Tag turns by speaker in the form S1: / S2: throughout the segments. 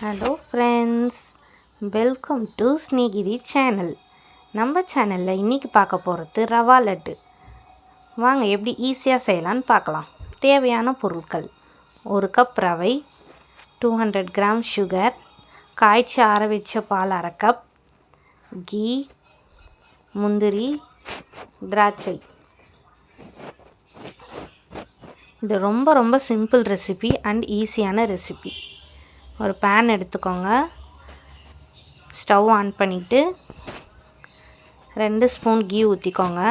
S1: Hello friends, welcome to Snehithi channel. நம்ம சேனலில் இன்றைக்கி பார்க்க போகிறது ரவா லட்டு. வாங்க எப்படி ஈஸியாக செய்யலான்னு பார்க்கலாம். தேவையான பொருட்கள்: 1 கப் ரவை, 200 கிராம் சுகர், காய்ச்சி ஆற வச்ச பால் 1/2 கப், கீ, முந்திரி, திராட்சை. இது ரொம்ப சிம்பிள் ரெசிபி அண்ட் ஈஸியான ரெசிபி. ஒரு பேன் எடுத்துக்கோங்க. ஸ்டவ் ஆன் பண்ணிவிட்டு 2 ஸ்பூன் கீ ஊற்றிக்கோங்க.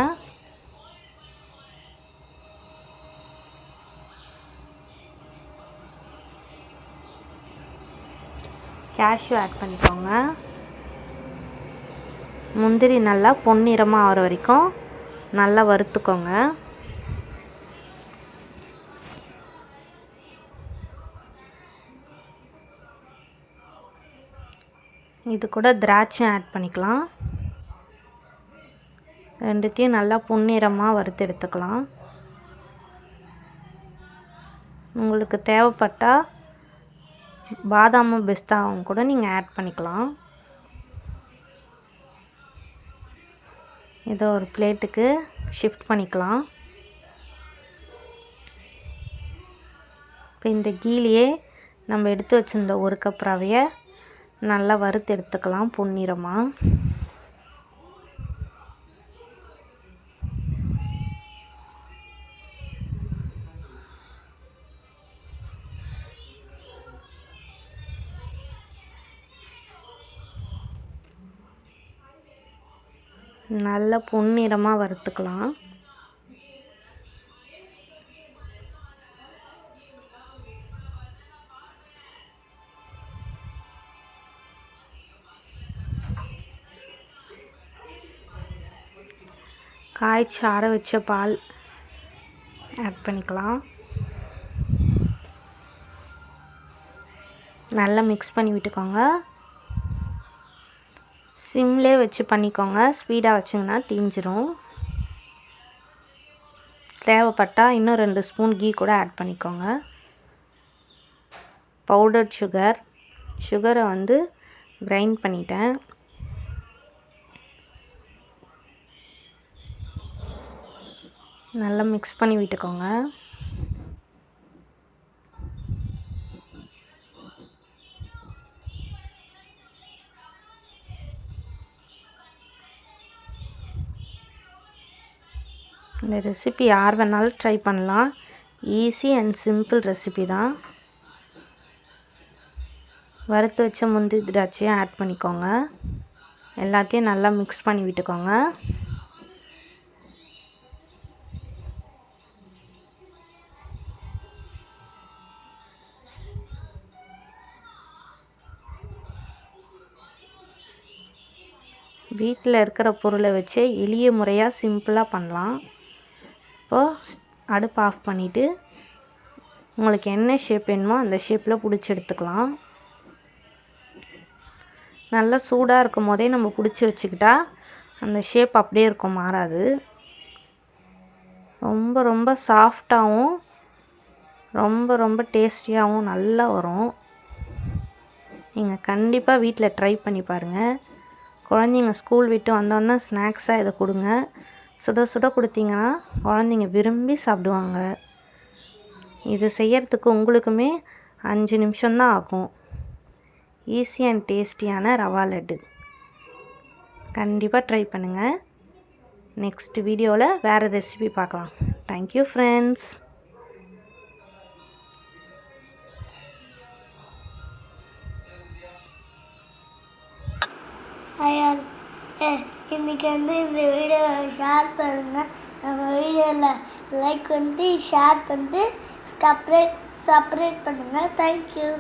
S1: கேஷ்யூ ஆட் பண்ணிக்கோங்க. முந்திரி நல்லா பொன்னிறமாக ஆகிற வரைக்கும் நல்லா வறுத்துக்கோங்க. இது கூட திராட்சை ஆட் பண்ணிக்கலாம். ரெண்டுத்தையும் நல்லா பொன்னிறமாக வறுத்து எடுத்துக்கலாம். உங்களுக்கு தேவைப்பட்டால் பாதாமும் பிஸ்தாவும் கூட நீங்கள் ஆட் பண்ணிக்கலாம். இதை ஒரு பிளேட்டுக்கு ஷிஃப்ட் பண்ணிக்கலாம். இப்போ இந்த கீலையே நம்ம எடுத்து வச்சுருந்த 1 கப் ரவையை நல்லா வறுத்து எடுத்துக்கலாம் பொன்னிறமாக. நல்லா பொன்னிறமாக வறுத்துக்கலாம். காய்ச்சி ஆற வச்ச பால் ஆட் பண்ணிக்கலாம். நல்லா மிக்ஸ் பண்ணி விட்டுக்கோங்க. சிம்லேயே வச்சு பண்ணிக்கோங்க. ஸ்பீடாக வச்சிங்கன்னா தீஞ்சிரும். தேவைப்பட்டால் இன்னும் 2 ஸ்பூன் கீ கூட ஆட் பண்ணிக்கோங்க. பவுடர் சுகரை கிரைண்ட் பண்ணிட்டேன். நல்லா மிக்ஸ் பண்ணி விட்டுக்கோங்க. இந்த ரெசிபி யார் வேணாலும் ட்ரை பண்ணலாம். ஈஸி அண்ட் சிம்பிள் ரெசிபி தான். வறுத்து வச்ச முந்திரி திராட்சையை ஆட் பண்ணிக்கோங்க. எல்லாத்தையும் நல்லா மிக்ஸ் பண்ணி விட்டுக்கோங்க. வீட்டில் இருக்கிற பொருளை வச்சு எளிய முறையாக சிம்பிளாக பண்ணலாம். இப்போது அடுப்பு ஆஃப் பண்ணிவிட்டு உங்களுக்கு என்ன ஷேப் வேணுமோ அந்த ஷேப்பில் பிடிச்சி எடுத்துக்கலாம். நல்லா சூடாக இருக்கும் போதே நம்ம பிடிச்சி வச்சுக்கிட்டா அந்த ஷேப் அப்படியே இருக்கும், மாறாது. ரொம்ப சாஃப்டாகவும் ரொம்ப டேஸ்டியாகவும் நல்லா வரும். நீங்கள் கண்டிப்பாக வீட்டில் ட்ரை பண்ணி பாருங்கள். குழந்தைங்க ஸ்கூல் விட்டு வந்தோன்னே ஸ்நாக்ஸாக இதை கொடுங்க. சுட கொடுத்தீங்கன்னா குழந்தைங்க விரும்பி சாப்பிடுவாங்க. இது செய்யறதுக்கு உங்களுக்குமே 5 நிமிஷம்தான் ஆகும். ஈஸி அண்ட் டேஸ்டியான ரவா லட்டு கண்டிப்பாக ட்ரை பண்ணுங்கள். நெக்ஸ்ட் வீடியோவில் வேறு ரெசிபி பார்க்கலாம். Thank you friends.
S2: இன்றைக்கி இந்த வீடியோவை ஷேர் பண்ணுங்கள். நம்ம வீடியோவில் லைக் ஷேர் சப்ஸ்கிரைப் பண்ணுங்கள். தேங்க்யூ.